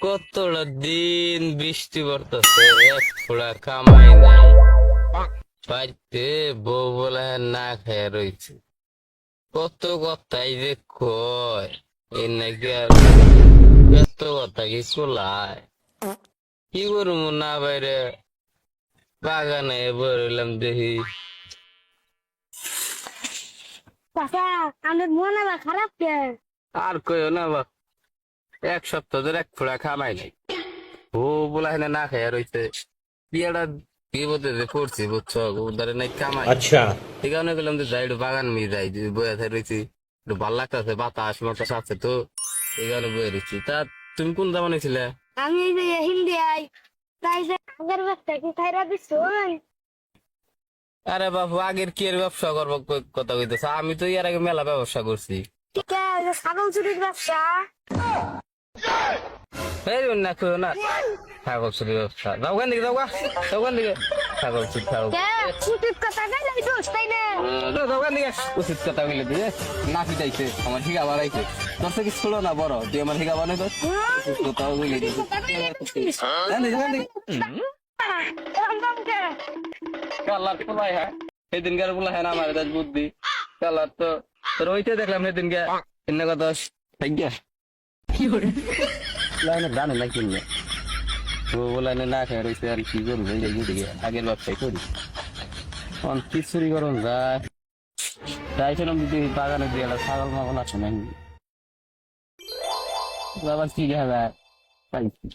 কতটা দিন বৃষ্টি পড়তেছে, এক ফোঁটা কামাই নাই। বাড়িতে বউ বলে না খেয়ে রয়েছে। কত কথাই যে কয়, এই নাকি আর এত কথা কি চলায়? কি করবো না বাইরে বাগানে বললাম দেখি। চাচা, আমার মন আবার খারাপ কে? আর কইও না বাপ, এক সপ্তাহ ধরে এক ফোঁটা কামাই নাই। বউ বলে না খেয়ে রয়েছে। বিয়েটা বিপদে যে পড়ছি বুঝছো, উধারে নাই কামাই। अच्छा। এই কারণে বললাম যে যাই একটু বাগান নিয়ে যাই, যে বয়ে রয়েছি একটু ভালো লাগতেছে, বাতাস মাতাস আছে তো, এই কারণে বয়ে রয়েছি। তা তুমি কোন দাম নিয়েছিলে? আমি এই যে হিন্দি আই, তাই যে আগের ব্যবসা কি খাইরা দিচ্ছুন? আরে বাবু, আগের কি এর ব্যবসা করবো কথা কইতেছে? আমি তো এর আগে মেলা ব্যবসা করছি। ঠিক আছে, ছাগল চুরির ব্যবসা। এই না কইও না, ছাগল চুরি ব্যবসা। যাও কেন দিকে, যাও গা, যাও কেন দিকে, ছাগল চুরি ছাগল। কে চুটির কথা গাইলে দোষ তাই না? যাও কেন দিকে, উচিত কথা বলে দিয়ে না পিটাইছে, আমার হিগা বাড়াইছে। তোর থেকে ছোট না বড়, তুই আমার হিগা বানাই তো কোথাও বলে দিয়েছে। কালার পোলাই হ্যাঁ, সেদিনকার পোলা হ্যাঁ আমার দাস বুদ্ধি। কালার তো তোর ওইটা দেখলাম সেদিনকে, এনে কথা থাকি লাইনে জানে না কিনলে তো লাইনে না খেয়ে রয়েছে। আর কি করবো, এই দিকে আগের ব্যবসায় করি অন কি চুরি করুন যায়। চাইছিলাম যদি বাগানে দিয়ে এলা ছাগল মাগল আছে নাকি, আবার কি দেখা যায় পাইছি।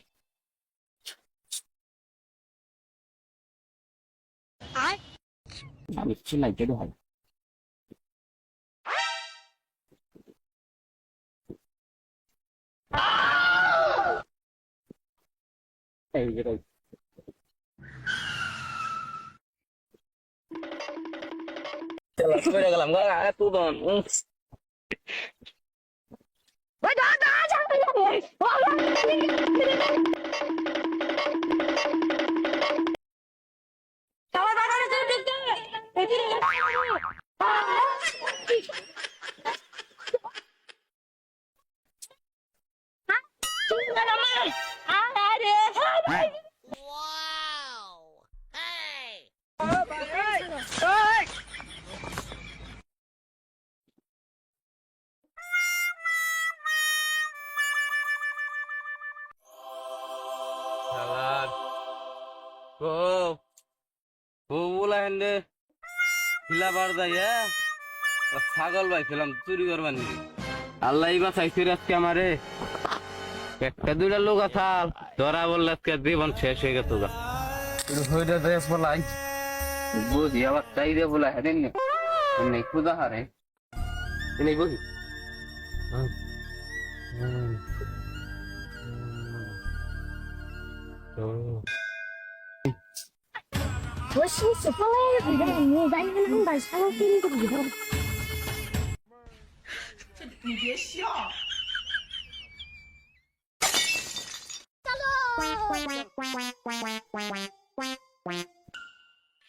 আমি চিনাই কেটে হয় এই যে গেলাম তুদন। ওই দাদা, শালার ও ও বলা হেন্দে খিলাবার যাই ছাগল পাইছিলাম চুরি করবার নিকে। আল্লাহ বাঁচাইছে রে আজকে আমারে। একটা দুইটা লোক আসাল ধরা বললে আজকে জীবন শেষ হয়ে গেছে গা। হইটা দে বলাই বুঝি আবার চাই দে বলা হেন নেই খুদা হারে নেই বুঝি। বসে সকালে নিয়ে যাই না ভাই, ছাগল চুরি করে।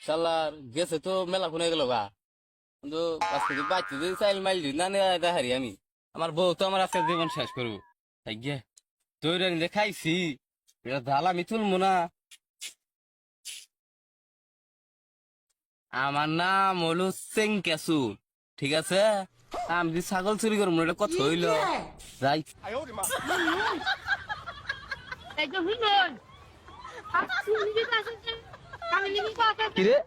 শালার গেছে তো মেলা কোনে গেল গা, কিন্তু আজকে যদি বাচ্চা যদি চাইল মাইল যদি না নেয় হারি আমি, আমার বউ তো আমার আজকে জীবন শেষ করবো। তাই গে দৈরা নিলে খাইছি, এটা ঝাল আমি তুলবো না। আমার নাম হলো চেংকেসু, ঠিক আছে? আমি যদি ছাগল চুরি করবো এটা কথা হইল যাই। এই যে হুইলেন, চুরি দিতে আসছে, আমি নিবি কথা কিরে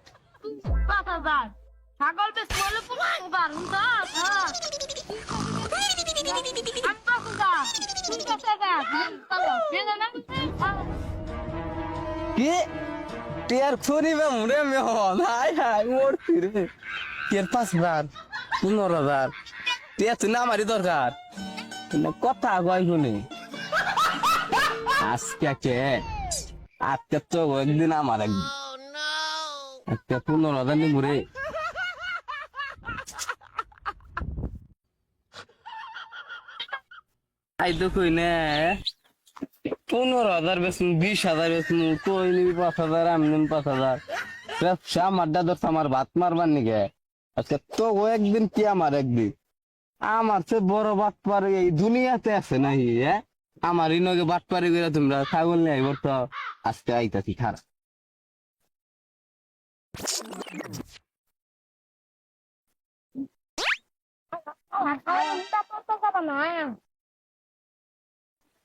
কথা দাও। ছাগল বেশ বলে পুবার হুদা, হ্যাঁ। আমি তো হুদা, তুই কথা দাও, চলো, বেদা না কি টিয়ার খুনি বা মুড়ে মেহন হাই হাই মরছি রে। টিয়ার 5,000 15,000 টিয়া তুই না আমারই দরকার, কথা কয় শুনি আজকে কে আজকে তো একদিন আমার একদিন একটা 15,000 নিবো রে। আই তো কই না 15,000 বেচুন 20,000 বেচুন, কই নিবি 5,000 আমি নিম 5,000। ব্যবসা আমার দাদর আমার ভাত মারবার নিকে আজকে তো একদিন কি আমার একদিন। আমার সে বড় বাট পার এই দুনিয়াতে আছে নাকি? আমার ইনকে বাটপারি করে তোমরা ছাগল নিয়ে আইবর তো আজকে আইতাছি খারাপ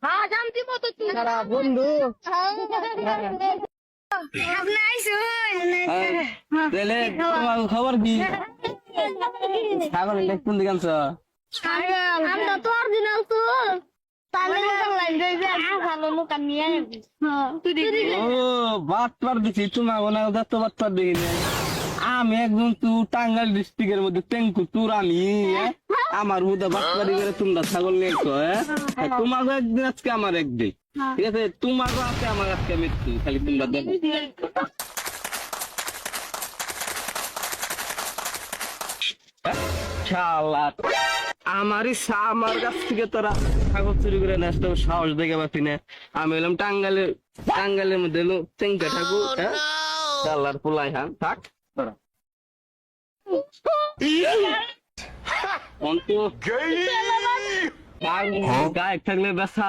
হ্যাঁ জানতি মতো তুই বন্ধু তাহলে তোমার খবর কি ছাগল কোন দিকে আনছ আমরা তো অরিজিনাল তো তাহলে ভালো লোক নিয়ে ও বাটপার দিছি তোমার মনে হয় তো বাটপার দেখি নাই। আমি একজন তু টাঙ্গাইল ডিস্ট্রিক্টের মধ্যে টেঙ্কু তুর আমি আমার মধ্যে বাটপারি করে তোমরা ছাগল নিয়ে তোমাকে একদিন আজকে আমার একদিন ঠিক আছে তোমাকে আছে আমার আজকে মৃত্যু খালি তোমরা দেখো শালা আমারই আমার কাছ থেকে তোরা ছাগল চুরি করে নেস তো সাহস দেখে পাচ্ছি না আমি এলাম টাঙ্গাইলের মধ্যে এলো চেঙ্কা ঠাকুর হ্যাঁ শালার পোলাই হান থাক তোরা অন্ত গায়ে থাকলে বেসা